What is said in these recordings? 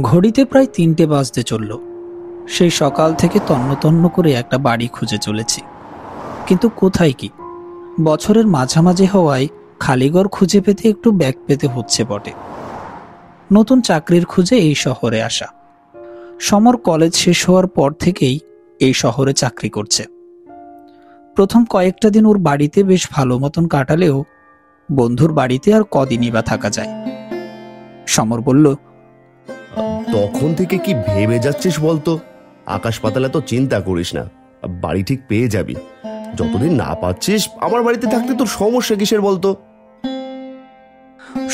ঘড়িতে প্রায় ৩টে বাজতে চলল। সেই সকাল থেকে তন্ন তন্ন করে একটা বাড়ি খুঁজে চলেছি, কিন্তু কোথায় কি। বছরের মাঝামাঝি হওয়ায় খালিঘর খুঁজে পেতে একটু ব্যাক পেতে হচ্ছে বটে। নতুন চাকরির খুঁজে এই শহরে আসা। সমর কলেজ শেষ হওয়ার পর থেকেই এই শহরে চাকরি করছে। প্রথম কয়েকটা দিন ওর বাড়িতে বেশ ভালো মতন কাটালেও বন্ধুর বাড়িতে আর কদিনই বা থাকা যায়। সমর বলল, তখন থেকে কি ভেবে যাচ্ছিস বলতো? আকাশ পাতালে তো চিন্তা করিস না, বাড়ি ঠিক পেয়ে যাবি। যতদিন না পাচ্ছিস আমার বাড়িতে থাকতে তোর সমস্যা কিসের বলতো?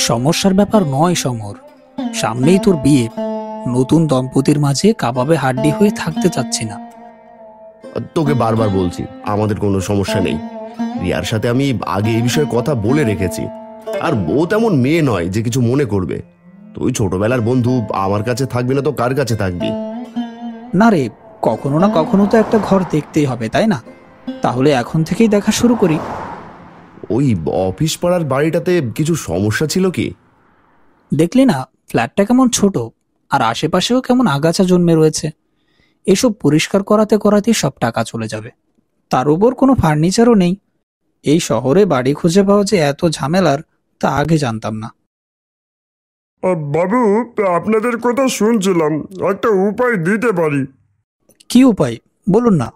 সমস্যার ব্যাপার নয় সমর, সামনেই তোর বিয়ে। নতুন দম্পতির মাঝে কাবাবে হাড্ডি হয়ে থাকতে চাচ্ছি না। তোকে বারবার বলছি আমাদের কোনো সমস্যা নেই। রিয়ার সাথে আমি আগে এই বিষয়ে কথা বলে রেখেছি। আর বউ তেমন মেয়ে নয় যে কিছু মনে করবে। তুই ছোটবেলার বন্ধু, আমার কাছে থাকবি না তো কার কাছে থাকবি? না রে, কখনো না কখনো তো একটা ঘর দেখতেই হবে, তাই না? তাহলে এখন থেকেই দেখা শুরু করি। ওই অফিস পাড়ার বাড়িটাতে কিছু সমস্যা ছিল কি? দেখলি না ফ্ল্যাটটা কেমন ছোট, আর আশেপাশেও কেমন আগাছা জন্মে রয়েছে। এসব পরিষ্কার করাতে করাতেই সব টাকা চলে যাবে। তার উপর কোনো ফার্নিচারও নেই। এই শহরে বাড়ি খুঁজে পাওয়া যে এত ঝামেলার, তা আগে জানতাম না। বাবু, আপনাদের কথা শুনছিলাম, একটা উপায় দিতে পারি। কি উপায় বলুন না।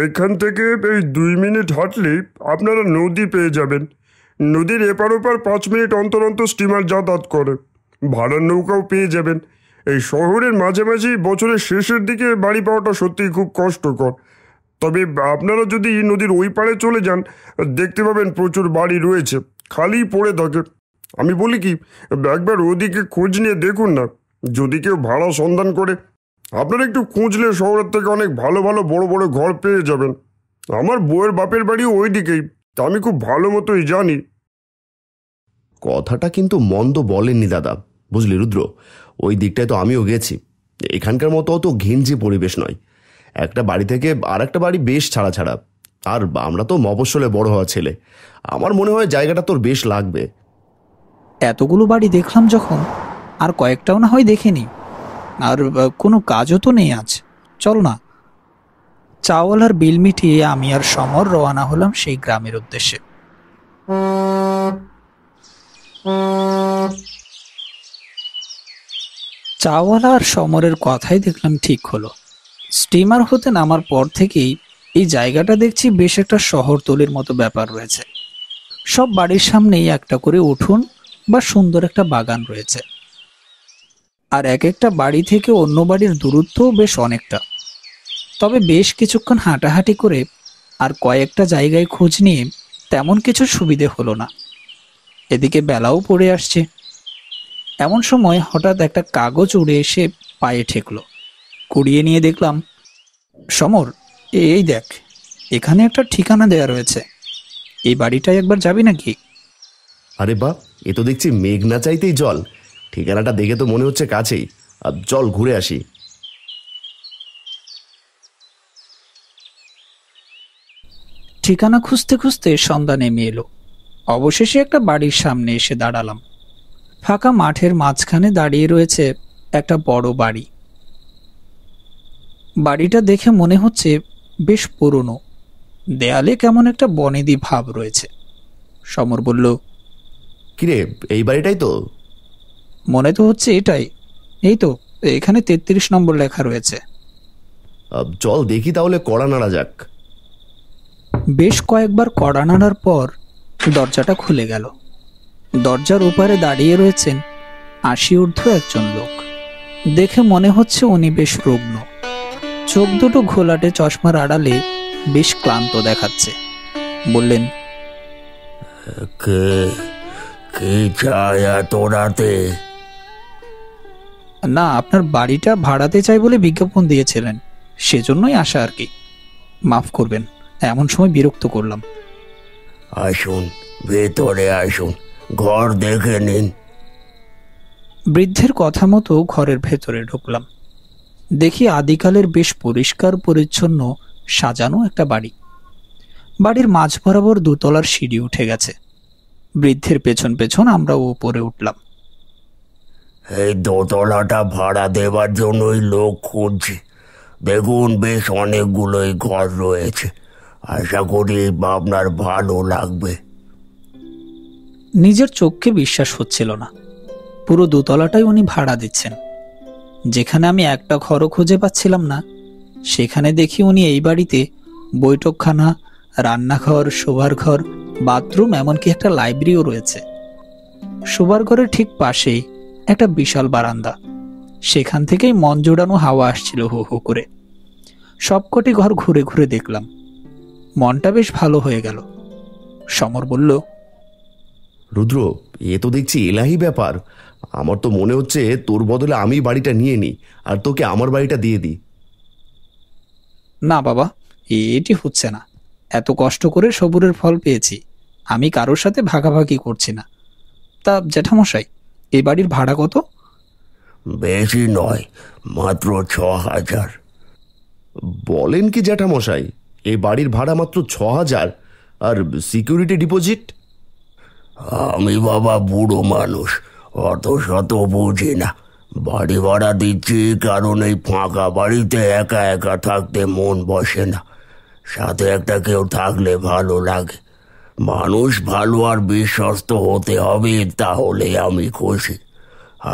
এখান থেকে এই 2 মিনিট হাঁটলেই আপনারা নদী পেয়ে যাবেন। নদীর এপার ওপার 5 মিনিট অন্তর অন্তর স্টিমার যাতায়াত করে। ভাড়ার নৌকাও পেয়ে যাবেন। এই শহরের মাঝামাঝি বছরের শেষের দিকে বাড়ি পাওয়াটা সত্যিই খুব কষ্টকর। তবে আপনারা যদি নদীর ওই পাড়ে চলে যান, দেখতে পাবেন প্রচুর বাড়ি রয়েছে, খালি পড়ে থাকে। আমি বলি কি, একবার ওদিকে খোঁজ নিয়ে দেখুন না। যদি কেউ ভাড়া সন্ধান করে, আপনারা একটু খুঁজলে শহরের থেকে অনেক ভালো ভালো বড় বড় ঘর পেয়ে যাবেন। আমার বউয়ের বাপের বাড়িও ওই দিকেই, তা আমি খুব ভালো মতোই জানি। কথাটা কিন্তু মন্দ বলেননি দাদা, বুঝলি রুদ্র? ওই দিকটায় তো আমিও গেছি। এখানকার মতো অত ঘিঞ্জি পরিবেশ নয়। একটা বাড়ি থেকে আর একটা বাড়ি বেশ ছাড়া ছাড়া। আর আমরা তো মফস্বলে বড় হওয়া ছেলে, আমার মনে হয় জায়গাটা তোর বেশ লাগবে। এতগুলো বাড়ি দেখলাম যখন, আর কয়েকটাও না হয় দেখেনি। আর কোনো কাজও তো নেই আজ। চল না। চাওয়ালার বিল মিটিয়ে আমি আর সমর রওনা হলাম সেই গ্রামের উদ্দেশ্যে। চাওয়ালা আর সমরের কথাই দেখলাম ঠিক হলো। স্টিমার হতে নামার পর থেকেই এই জায়গাটা দেখছি বেশ একটা শহরতলির মতো ব্যাপার রয়েছে। সব বাড়ির সামনেই একটা করে উঠোন বা সুন্দর একটা বাগান রয়েছে। আর এক একটা বাড়ি থেকে অন্য বাড়ির দূরত্বও বেশ অনেকটা। তবে বেশ কিছুক্ষণ হাঁটাহাঁটি করে আর কয়েকটা জায়গায় খোঁজ নিয়ে তেমন কিছু সুবিধে হলো না। এদিকে বেলাও পড়ে আসছে। এমন সময় হঠাৎ একটা কাগজ উড়ে এসে পায়ে ঠেকলো। কুড়িয়ে নিয়ে দেখলাম, সমর, এই দেখ, এখানে একটা ঠিকানা দেয়া রয়েছে। এই বাড়িটায় একবার যাবি নাকি? আরে বাহ, এ তো দেখছি মেঘ না চাইতেই জল। ঠিকানাটা দেখে তো মনে হচ্ছে কাছেই। আর চল ঘুরে আসি। ঠিকানা খুঁজতে খুঁজতে সন্ধ্যা নেমে এলো। অবশেষে একটা বাড়ির সামনে এসে দাঁড়ালাম। ফাঁকা মাঠের মাঝখানে দাঁড়িয়ে রয়েছে একটা বড় বাড়ি। বাড়িটা দেখে মনে হচ্ছে বেশ পুরনো। দেয়ালে কেমন একটা বনেদি ভাব রয়েছে। সমর বলল, কিরে, এই বাড়িটাই তো? মনে তো হচ্ছে এটাই। এই তো, এখানে 33 নম্বর লেখা রয়েছে। চল দেখি তাহলে, কড়া নাড়া যাক। বেশ কয়েকবার কড়া নাড়ার পর দরজাটা খুলে গেল। দরজার ওপারে দাঁড়িয়ে রয়েছেন 80 ঊর্ধ্ব একজন লোক। দেখে মনে হচ্ছে উনি বেশ রুগ্ন। চোখ দুটো ঘোলাটে চশমার আড়ালে বেশ ক্লান্ত দেখাচ্ছে। বললেন, কে কে চায় এত রাতে? না, আপনার বাড়িটা ভাড়াতে চাই বলে বিজ্ঞাপন দিয়েছিলেন, সেজন্যই আসা আর কি। মাফ করবেন, এমন সময় বিরক্ত করলাম। আসুন, ভেতরে আসুন, ঘর দেখে নিন। বৃদ্ধের কথা মতো ঘরের ভেতরে ঢুকলাম। দেখি আদিকালের বেশ পরিষ্কার পরিচ্ছন্ন সাজানো একটা বাড়ি। বাড়ির মাঝ বরাবর 2তলার সিঁড়ি উঠে গেছে। বৃদ্ধের পেছন পেছন আমরাও উপরে উঠলাম। এই দোতলাটা ভাড়া দেবার জন্যই লোক খুঁজছি। দেখুন, বেশ অনেকগুলোই ঘর রয়েছে। আশা করি আপনার ভালো লাগবে। নিজের চোখকে বিশ্বাস হচ্ছিল না। পুরো দোতলাটাই উনি ভাড়া দিচ্ছেন। যেখানে আমি একটা ঘরও খুঁজে পাচ্ছিলাম না, সেখানে দেখি উনি এই বাড়িতে বৈঠকখানা, রান্নাঘর, শোবার ঘর, বাথরুম, এমনকি একটা লাইব্রেরিও রয়েছে। শোবার ঘরের ঠিক পাশেই একটা বিশাল বারান্দা। সেখান থেকেই মন জোড়ানো হাওয়া আসছিল হু হু করে। সবকটি ঘর ঘুরে ঘুরে দেখলাম। মনটা বেশ ভালো হয়ে গেল। সমর বলল, রুদ্র, এ তো দেখছি এলাহি ব্যাপার। আমার তো মনে হচ্ছে তোর বদলে আমি বাড়িটা নিয়ে নিই আর তোকে আমার বাড়িটা দিয়ে দিই। না বাবা, এটি হচ্ছে না। এত কষ্ট করে সবুরের ফল পেয়েছি, আমি কারোর সাথে ভাগাভাগি করছি না। তা জ্যাঠামশাই, এই বাড়ির ভাড়া কত? বেশি নয়, মাত্র 6,000। বলেন কি জ্যাঠামশাই, এই বাড়ির ভাড়া মাত্র 6,000? আর সিকিউরিটি ডিপোজিট? আমি বাবা বুড়ো মানুষ, অত শত বুঝি না। বাড়ি ভাড়া দিচ্ছি কারণ এই ফাঁকা বাড়িতে একা একা থাকতে মন বসে না। সাথে একটা কেউ থাকলে ভালো লাগে। মানুষ ভালো আর বিশ্বস্ত হতে হবে, তাহলে আমি খুশি।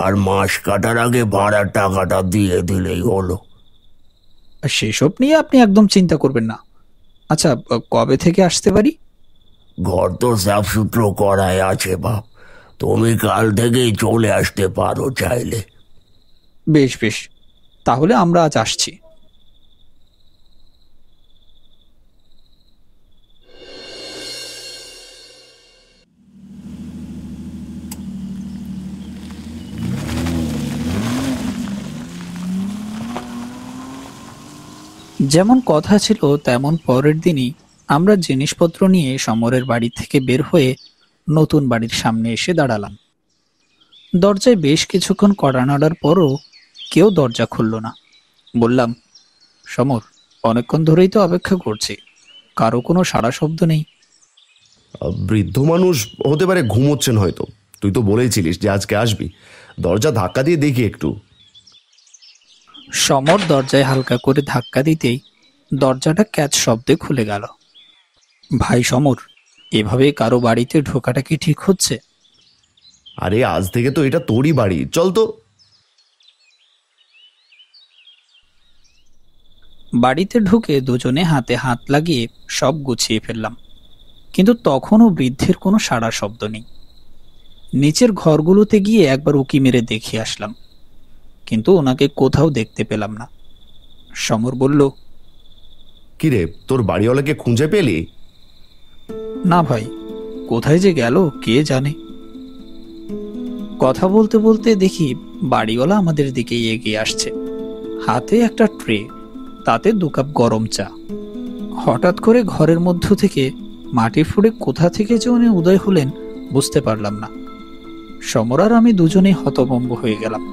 আর মাস কাটার আগে ভাড়ার টাকাটা দিয়ে দিলেই হলো। আর সেসব নিয়ে আপনি একদম চিন্তা করবেন না। আচ্ছা, কবে থেকে আসতে পারি? ঘর তো সাফসুতরো করাই আছে বাপ, তুমি কাল থেকেই চলে আসতে পারো চাইলে। বেশ বেশ, তাহলে আমরা আজ আসছি। যেমন কথা ছিল তেমন পরের দিনই আমরা জিনিসপত্র নিয়ে সমরের বাড়ি থেকে বের হয়ে নতুন বাড়ির সামনে এসে দাঁড়ালাম। দরজায় বেশ কিছুক্ষণ কড়া নাড়ার পরও কেউ দরজা খুলল না। বললাম, সমর, অনেকক্ষণ ধরেই তো অপেক্ষা করছি, কারো কোনো সাড়া শব্দ নেই। বৃদ্ধ মানুষ হতে পারে, ঘুমোচ্ছেন হয়তো। তুই তো বলেইছিলিস যে আজকে আসবি। দরজা ধাক্কা দিয়ে দেখি একটু। সমর দরজায় হালকা করে ধাক্কা দিতেই দরজাটা ক্যাচ শব্দে খুলে গেল। ভাই সমর, এভাবে কারো বাড়িতে ঢোকাটা কি ঠিক হচ্ছে? আরে আজ থেকে তো এটা তোরই বাড়ি, চল তো। বাড়িতে ঢুকে দুজনে হাতে হাত লাগিয়ে সব গুছিয়ে ফেললাম, কিন্তু তখনও বৃদ্ধের কোনো সাড়া শব্দ নেই। নিচের ঘরগুলোতে গিয়ে একবার উকি মেরে দেখে আসলাম, কিন্তু ওনাকে কোথাও দেখতে পেলাম না। সমর বলল, কিরে, তোর বাড়িওয়ালাকে খুঁজে পেলি? না ভাই, কোথায় যে গেল কে জানে। কথা বলতে বলতে দেখি বাড়িওয়ালা আমাদের দিকেই এগিয়ে আসছে, হাতে একটা ট্রে, তাতে 2 কাপ গরম চা। হঠাৎ করে ঘরের মধ্য থেকে মাটি ফুঁড়ে কোথা থেকে যে উনি উদয় হলেন বুঝতে পারলাম না। সমর আর আমি দুজনেই হতভম্ব হয়ে গেলাম।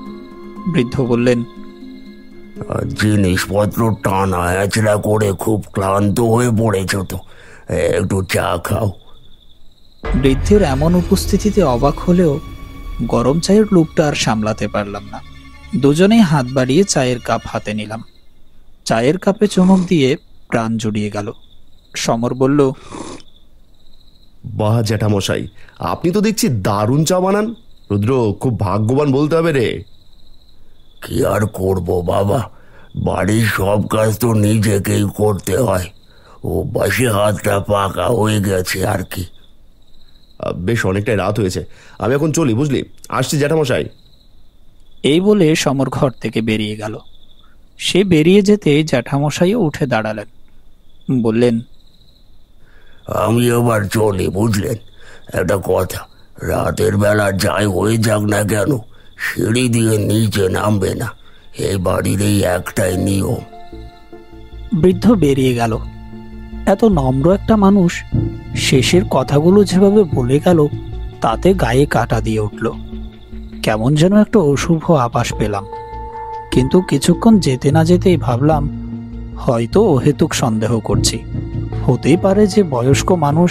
বৃদ্ধ বললেন, জিনিসপত্র টানা হ্যাচড়া করে খুব ক্লান্ত হয়ে পড়েছ তো, একটু চা খাও। বৃদ্ধের এমন উপস্থিতিতে অবাক হলেও গরম চায়ের লোভটা আর সামলাতে পারলাম না। দুজনেই হাত বাড়িয়ে চায়ের কাপ হাতে নিলাম। চায়ের কাপে চুমুক দিয়ে প্রাণ জুড়িয়ে গেল। সমর বলল, বাহ জ্যাঠামশাই, আপনি তো দেখছি দারুণ চা বানান। রুদ্র, খুব ভাগ্যবান বলতে হবে রে। কি আর করব বাবা, বাড়ির সব কাজ তো নিজেকেই করতে হয়। ও বাসে হাতটা পাকা হয়ে গেছে আর কি। বেশ অনেকটাই রাত হয়েছে, আমি এখন চলি, বুঝলি। আসছি জ্যাঠামশাই। এই বলে সমর ঘর থেকে বেরিয়ে গেল। সে বেরিয়ে যেতে জ্যাঠামশাইও উঠে দাঁড়ালেন। বললেন, আমি এবার চলি, বুঝলেন। একটা কথা, রাতের বেলা যাই হয়ে যাক না কেন, সিঁড়ি দিয়ে নিচে নামবে না। এই বাড়ির এই একটাই নিয়ম। বৃদ্ধ বেরিয়ে গেল। এত নম্র একটা মানুষ শেষের কথাগুলো যেভাবে বলে গেল, তাতে গায়ে কাঁটা দিয়ে উঠল। কেমন যেন একটা অশুভ আভাস পেলাম। কিন্তু কিছুক্ষণ যেতে না যেতেই ভাবলাম, হয়তো অহেতুক সন্দেহ করছি। হতেই পারে যে বয়স্ক মানুষ,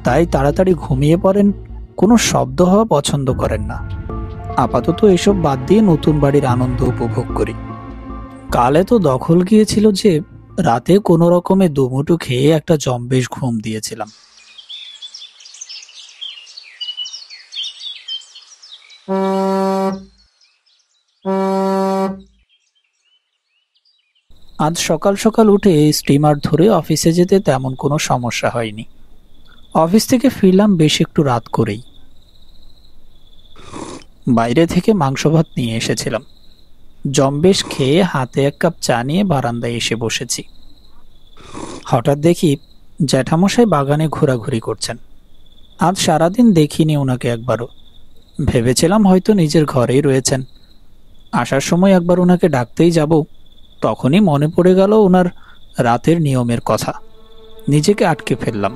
তাই তাড়াতাড়ি ঘুমিয়ে পড়েন, কোনো শব্দ হওয়া পছন্দ করেন না। আপাতত এসব বাদ দিয়ে নতুন বাড়ির আনন্দ উপভোগ করি। কালে তো দখল গিয়েছিল যে রাতে কোনো রকমে দুমুঠো খেয়ে একটা জম্বেশ ঘুম দিয়েছিলাম। আজ সকাল সকাল উঠে স্টিমার ধরে অফিসে যেতে তেমন কোনো সমস্যা হয়নি। অফিস থেকে ফিরলাম বেশ একটু রাত করেই। বাইরে থেকে মাংস ভাত নিয়ে এসেছিলাম। জম্বেশ খেয়ে হাতে এক কাপ চা নিয়ে বারান্দায় এসে বসেছি। হঠাৎ দেখি জ্যাঠামশাই বাগানে ঘোরাঘুরি করছেন। আজ সারাদিন দেখিনি ওনাকে একবারও। ভেবেছিলাম হয়তো নিজের ঘরেই রয়েছেন। আসার সময় একবার ওনাকে ডাকতেই যাব, তখনই মনে পড়ে গেল ওনার রাতের নিয়মের কথা। নিজেকে আটকে ফেললাম।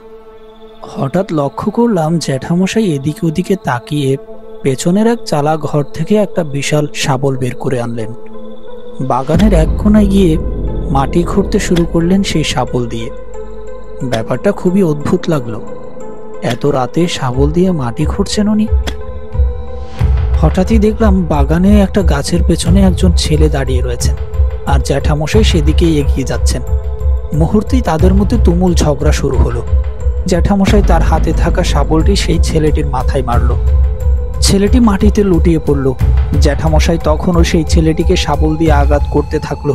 হঠাৎ লক্ষ্য করলাম জ্যাঠামশাই এদিকে ওদিকে তাকিয়ে পেছনের এক চালা ঘর থেকে একটা বিশাল শাবল বের করে আনলেন। বাগানের এক কোণায় গিয়ে মাটি খুঁড়তে শুরু করলেন সেই শাবল দিয়ে। ব্যাপারটা খুবই অদ্ভুত লাগলো। এত রাতে শাবল দিয়ে মাটি খুঁড়ছেন উনি। হঠাৎই দেখলাম বাগানে একটা গাছের পেছনে একজন ছেলে দাঁড়িয়ে রয়েছেন, আর জ্যাঠামশাই সেদিকেই এগিয়ে যাচ্ছেন। মুহূর্তেই তাদের মধ্যে তুমুল ঝগড়া শুরু হলো। জ্যাঠামশাই তার হাতে থাকা শাবলটি সেই ছেলেটির মাথায় মারল। ছেলেটি মাটিতে লুটিয়ে পড়ল। জ্যাঠামশাই তখনও সেই ছেলেটিকে শাবল দিয়ে আঘাত করতে থাকলো।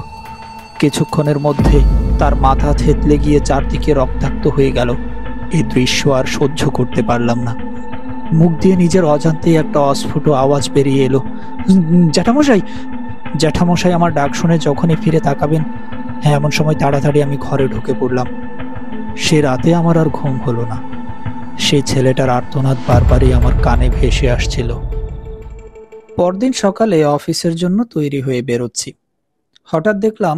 কিছুক্ষণের মধ্যে তার মাথা থেতলে গিয়ে চারদিকে রক্তাক্ত হয়ে গেল। এই দৃশ্য আর সহ্য করতে পারলাম না। মুখ দিয়ে নিজের অজান্তেই একটা অস্ফুট আওয়াজ বেরিয়ে এলো, জ্যাঠামশাই। জ্যাঠামশাই আমার ডাক শুনে যখনই ফিরে তাকাবেন, হ্যাঁ, এমন সময় তাড়াতাড়ি আমি ঘরে ঢুকে পড়লাম। সে রাতে আমার আর ঘুম হলো না। সেই ছেলেটার আর্তনাদ বারবারই আমার কানে ভেসে আসছিল। পরদিন সকালে অফিসের জন্য তৈরি হয়ে বেরোচ্ছি। হঠাৎ দেখলাম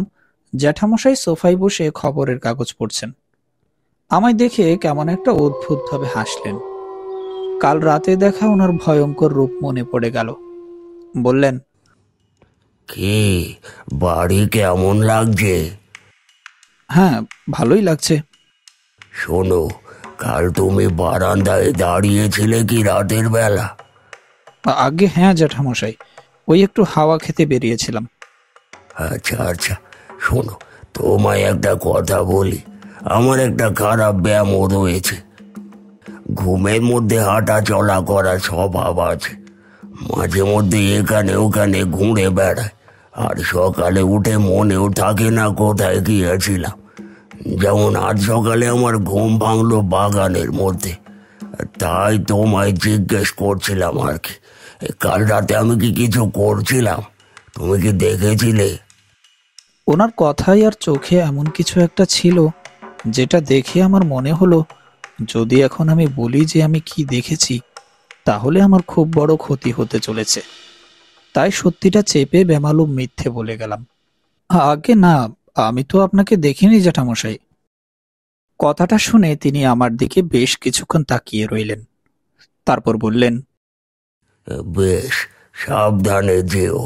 জ্যাঠামশাই সোফায় বসে খবরের কাগজ পড়ছেন। আমায় দেখে কেমন একটা অদ্ভুতভাবে হাসলেন। কাল রাতে দেখা ওনার ভয়ঙ্কর রূপ মনে পড়ে গেল। বললেন, কি বাড়ি কেমন লাগছে? হ্যাঁ, ভালোই লাগছে। শোনো, কাল তুমি বারান্দায় দাঁড়িয়েছিলে কি রাতের বেলা? আগে হ্যাঁ জ্যাঠামশাই, ওই একটু হাওয়া খেতে বেরিয়েছিলাম। আচ্ছা আচ্ছা, শোনো, তোমায় একটা কথা বলি। আমার একটা খারাপ ব্যায়ামও রয়েছে। ঘুমের মধ্যে হাঁটা চলা করার স্বভাব আছে। মাঝে মধ্যে এখানে ওখানে ঘুরে বেড়ায়, আর সকালে উঠে মনেও থাকে না কোথায় গিয়েছিলাম। যেমন আজ সকালে আমার ঘুম ভাঙলো বাগানের মধ্যে। তাই তোমায় জিজ্ঞেস করছিলাম আর কি, কাল রাতে আমি কি কিছু করছিলাম? তুমি কি দেখেছিলে? ওনার কথাই আর চোখে এমন কিছু একটা ছিল যেটা দেখে আমার মনে হলো, যদি এখন আমি বলি যে আমি কি দেখেছি, তাহলে আমার খুব বড় ক্ষতি হতে চলেছে। তাই সত্যিটা চেপে বেমালুম মিথ্যে বলে গেলাম। আগে না, আমি তো আপনাকে দেখিনি জ্যাঠামশাই। কথাটা শুনে তিনি আমার দিকে বেশ কিছুক্ষণ তাকিয়ে রইলেন। তারপর বললেন, বেশ, সাবধানে যেও।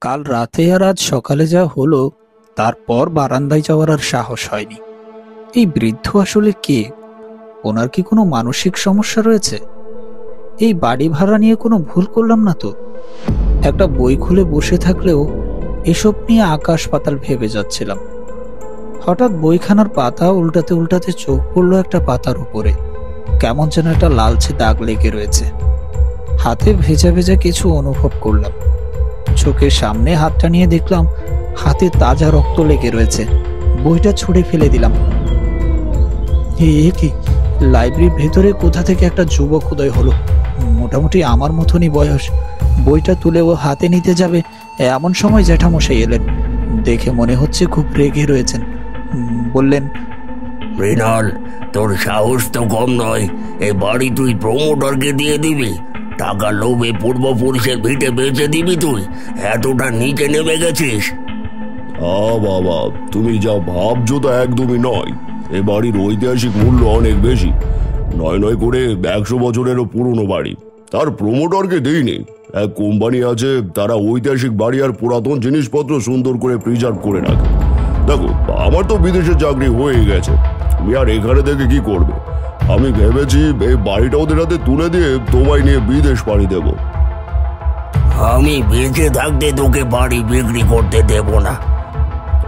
কাল রাতে আর আজ সকালে যা হলো, তারপর বারান্দায় যাওয়ার আর সাহস হয়নি। এই বৃদ্ধ আসলে কে? ওনার কি কোনো মানসিক সমস্যা রয়েছে? এই বাড়ি ভাড়া নিয়ে কোনো ভুল করলাম না তো? একটা বই খুলে বসে থাকলেও এসব নিয়ে আকাশ পাতাল ভেবে যাচ্ছিলাম। হঠাৎ বইখানার পাতা উল্টাতে উল্টাতে চোখ পড়লো একটা পাতার উপরে। কেমন যেন একটা লালচে দাগ লেগে রয়েছে। হাতে ভেজা ভেজা কিছু অনুভব করলাম। চোখের সামনে হাতটা নিয়ে দেখলাম হাতে তাজা রক্ত লেগে রয়েছে। বইটা ছুঁড়ে ফেলে দিলাম। এ কি? লাইব্রেরির ভেতরে কোথা থেকে একটা যুবক উদয় হলো, মোটামুটি আমার মতনই বয়স। বইটা তুলে ও হাতে নিতে যাবে, এমন সময় জ্যাঠামশাই এলেন। দেখে মনে হচ্ছে খুব রেগে রয়েছেন। বললেন, মৃণাল, তোর সাহস তো কম নয়। এই বাড়ি তুই প্রমোটরকে দিয়ে দিবি? টাকা লোভে পূর্বপুরুষের ভিটে বেঁচে দিবি তুই? এতটা নিচে নেমে গেছিস? বাবা, তুমি যা ভাবছো তা একদমই নয়। এ বাড়ির ঐতিহাসিক মূল্য অনেক বেশি। নয় নয় করে 100 বছরেরও পুরনো বাড়ি। তার প্রমোটরকে দেইনি। এক কোম্পানি আছে, তারা ঐতিহাসিক বাড়ি আর পুরাতন জিনিসপত্র সুন্দর করে প্রিজার্ভ করে রাখে। দেখো, আমার তো বিদেশে চাকরি হয়ে গেছে। তুমি আর এখানে থেকে কি করবে? আমি ভেবেছি এই বাড়িটা ওদের হাতে তুলে দিয়ে তোমায় নিয়ে বিদেশ পাড়ি দেব। আমি বেঁচে থাকতে তোকে বাড়ি বিক্রি করতে দেব না।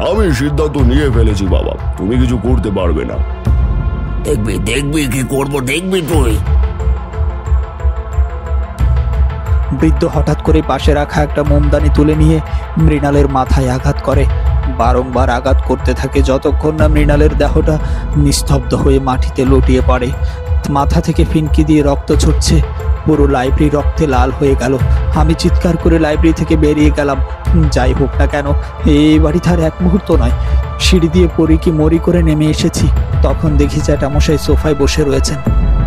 আমি সিদ্ধান্ত নিয়ে ফেলেছি বাবা, তুমি কিছু করতে পারবে না। দেখবি দেখবি কি করব, দেখবি তুই। বৃদ্ধ হঠাৎ করে পাশে রাখা একটা মোমদানি তুলে নিয়ে মৃণালের মাথায় আঘাত করে। বারংবার আঘাত করতে থাকে যতক্ষণ না মৃণালের দেহটা নিস্তব্ধ হয়ে মাটিতে লুটিয়ে পড়ে। মাথা থেকে ফিনকি দিয়ে রক্ত ছুটছে, পুরো লাইব্রেরি রক্তে লাল হয়ে গেল। আমি চিৎকার করে লাইব্রেরি থেকে বেরিয়ে গেলাম। যাই হোক না কেন, এই বাড়িতে আর এক মুহূর্ত নয়। সিঁড়ি দিয়ে পড়ি কি মরি করে নেমে এসেছি, তখন দেখি জ্যাঠামশাই সোফায় বসে রয়েছেন।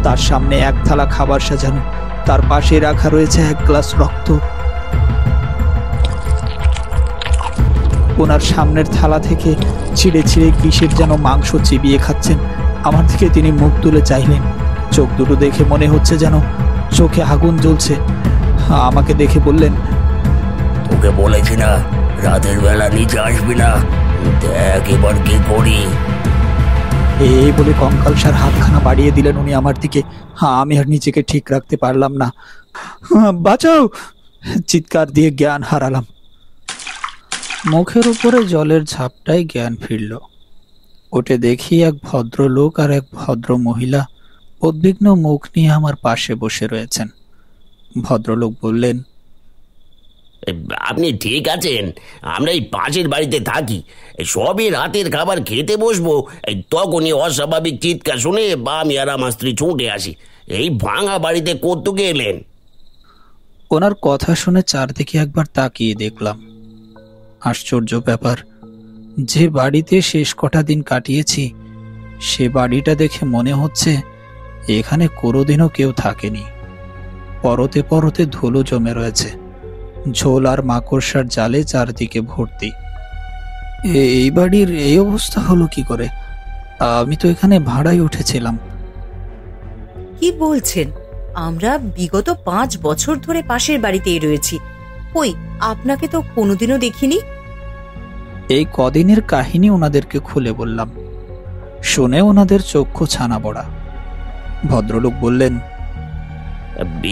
তার সামনে এক থালা খাবার সাজানো, তার পাশে রাখা রয়েছে এক গ্লাস রক্ত। ওনার সামনের থালা থেকে ছিঁড়ে ছিঁড়ে কিসের যেন মাংস চিবিয়ে খাচ্ছেন। আমার দিকে তিনি মুখ তুলে চাইলেন। চোখ দুটো দেখে মনে হচ্ছে যেন চোখে আগুন জ্বলছে। আমাকে দেখে বললেন, তোকে বলেছি না রাতের বেলা নিচে আসবি না, দেখ এবার কি করি। এই বলে কঙ্কালসার হাতখানা বাড়িয়ে দিলেন উনি আমার দিকে। আমি আর নিজেকে ঠিক রাখতে পারলাম না। বাঁচাও! চিৎকার দিয়ে জ্ঞান হারালাম। মুখের উপরে জলের ঝাপটায় জ্ঞান ফিরল। ওটে দেখি এক ভদ্রলোক আর এক ভদ্র মহিলা উদ্বিগ্ন মুখ নিয়ে আমার পাশে বসে রয়েছেন। ভদ্রলোক বললেন, আপনি ঠিক আছেন? আমরা এই পাশের বাড়িতে থাকি, সবই রাতের খাবার খেতে বসবো, তখনই অস্বাভাবিক চিৎকার শুনে আমি আর আমার স্ত্রী ছুটে আসি। এই ভাঙা বাড়িতে কত্তুকে এলেন? ওনার কথা শুনে চারদিকে একবার তাকিয়ে দেখলাম। আশ্চর্য ব্যাপার, যে বাড়িতে শেষ কটা দিন কাটিয়েছি সে বাড়িটা দেখে মনে হচ্ছে এখানে কোনোদিনও কেউ থাকেনি। পরতে পরতে ধুলো জমে রয়েছে, ঝোল আর মাকড়সার জালে চারদিকে ভর্তি। এই বাড়ির এই অবস্থা হলো কি করে? আমি তো এখানে ভাড়ায় উঠেছিলাম। কি বলছেন? আমরা বিগত 5 বছর ধরে পাশের বাড়িতেই রয়েছি। কই, আপনাকে তো কোনোদিনও দেখিনি। এই কদিনের কাহিনী ওনাদেরকে খুলে বললাম। শুনে ওনাদের চক্ষু ছানা বড়া। ভদ্রলোক বললেন,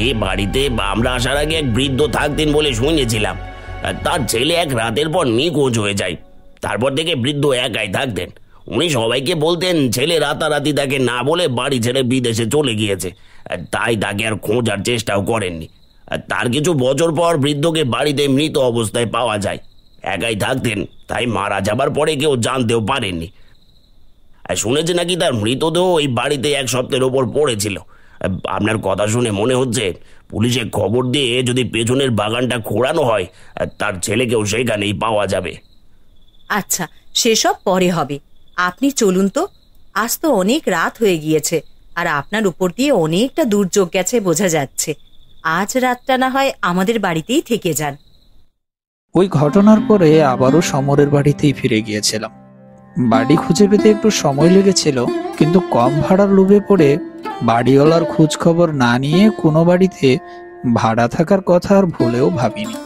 এ বাড়িতে আমরা আসার আগে এক বৃদ্ধ থাকতেন বলে শুনেছিলাম। তার ছেলে এক রাতের পর নিখোঁজ হয়ে যায়। তারপর থেকে বৃদ্ধ একাই থাকতেন। উনি সবাইকে বলতেন ছেলে রাতারাতি তাকে না বলে বাড়ি ছেড়ে বিদেশে চলে গিয়েছে, তাই তাকে আর খোঁজার চেষ্টাও করেননি। তার কিছু বছর পর বৃদ্ধকে বাড়িতে মৃত অবস্থায় পাওয়া যায়। একাই থাকতেন, তাই মারা যাবার পরে কেউ জানতেও পারেননি। শুনেছি নাকি তার মৃতদেহ এই বাড়িতে 1 সপ্তাহের ওপর পড়েছিল। আপনার কথা শুনে মনে হচ্ছে পুলিশে খবর দিয়ে যদি পেছনের বাগানটা খোঁড়ানো হয়, তার ছেলেকেও সেখানেই পাওয়া যাবে। আচ্ছা, সেসব পরে হবে। আপনি চলুন তো, আজ তো অনেক রাত হয়ে গিয়েছে, আর আপনার উপর দিয়ে অনেকটা দুর্যোগ গেছে বোঝা যাচ্ছে। আজ রাতটা না হয় আমাদের বাড়িতেই থেকে যান। ওই ঘটনার পরে আবারও সমরের বাড়িতেই ফিরে গিয়েছিলাম। বাড়ি খুঁজে পেতে একটু সময় লেগেছিল, কিন্তু কম ভাড়ার লোভে পড়ে বাড়িওয়ালার খোঁজ খবর না নিয়ে কোনো বাড়িতে ভাড়া থাকার কথা আর ভুলেও ভাবিনি।